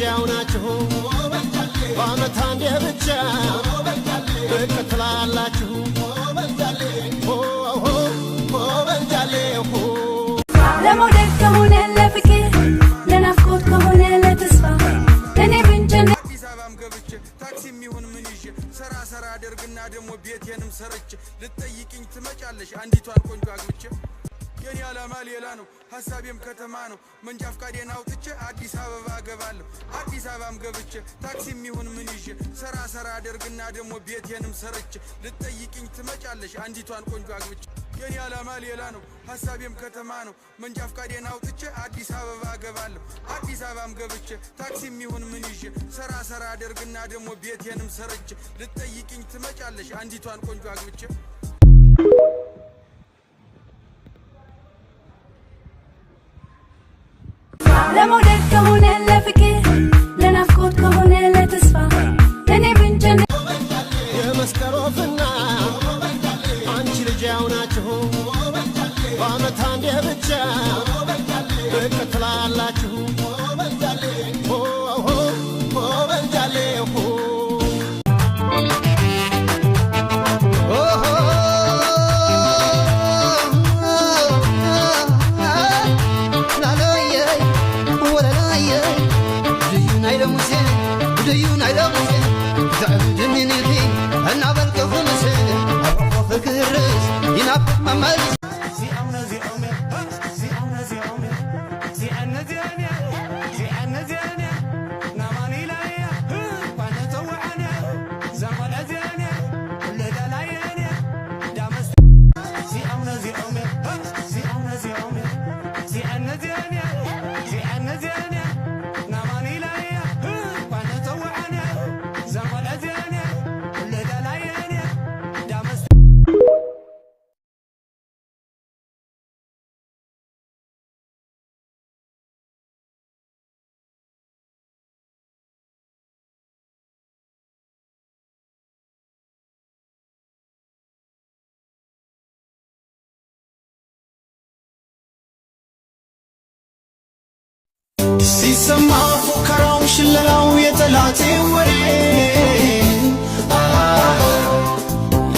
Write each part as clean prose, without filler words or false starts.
ልጃውናችሁ በአመት አንዴ ብቻ እከተላላችሁ ለመውደድ ከሆነ ለፍቅር ለናፍቆት ከሆነ ለተስፋ እኔ ብንጨነ አዲስ አበባም ገብቼ ታክሲ የሚሆን ምን ይዤ ሰራ አደርግና ደሞ ቤቴንም ሰርቼ ልትጠይቂኝ ትመጫለሽ አንዲቷን ቆንጆ አግብቼ የኔ ዓላማ ሌላ ነው ሐሳቤም ከተማ ነው መንጃ ፍቃዴን አውጥቼ አዲስ አበባ ገባለሁ አዲስ አበባም ገብቼ ታክሲ የሚሆን ምን ይዤ ሰራ አደርግና ደሞ ቤቴንም ሰርቼ ልትጠይቂኝ ትመጫለሽ አንዲቷን ቆንጆ አግብቼ የኔ ዓላማ ሌላ ነው ሐሳቤም ከተማ ነው መንጃ ፍቃዴን አውጥቼ አዲስ አበባ ገባለሁ አዲስ አበባም ገብቼ ታክሲ የሚሆን ምን ይዤ ሰራ አደርግና ደሞ ቤቴንም ሰርቼ ልትጠይቂኝ ትመጫለሽ አንዲቷን ቆንጆ አግብቼ ለመውደድ ከሆነ ለፍቅር ለናፍቆት ከሆነ ለተስፋ እኔ ብንጨነ የመስቀል ወፍና አንቺ ልጃውናችሁ በአመት አንዴ ብቻ እከተላላችሁ ሲሰማ ፉከራው ሽለላው የጠላቴ ወሬ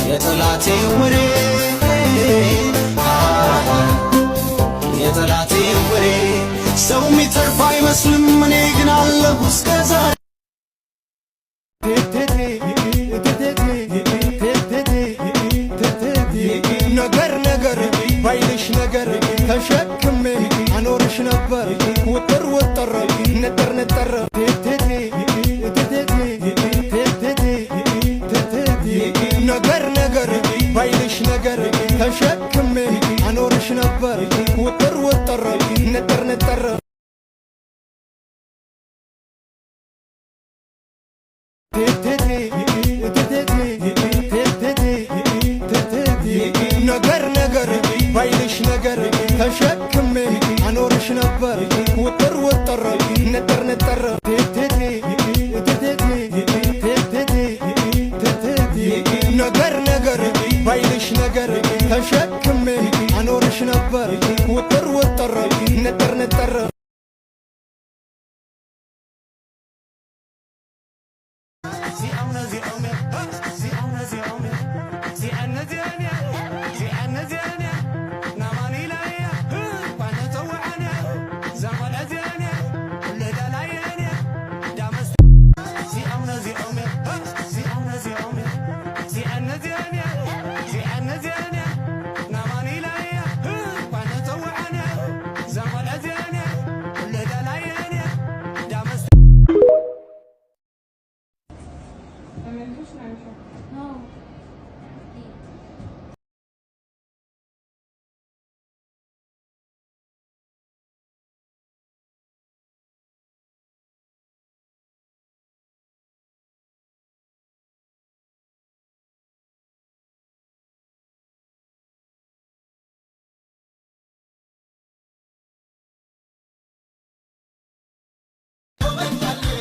የጠላቴ ወሬ የጠላቴ ወሬ ሰው የሚተርፍ አይመስልም እኔ ግን አለሁ እስከዛሬ ነገር ባይልሽ ነገር ተሸክሜ አኖርሽ ነበር ወጥር ነጠር ነገር ባይልሽ ነገር ተሸክሜ አኖርሽ ነበር ወጥር ነጠር ነገር ባይልሽ ነገር ተሸክሜ አኖርሽ ነበር ወጥር ነጠር ነገር ባይልሽ ነገር ተሸክሜ አኖርሽ ነበር ወጥር ነጠር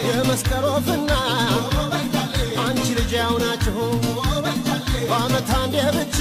የመስቀል ወፍና አንቺ ልጃውናችሁ በአመት አንዴ ብቻ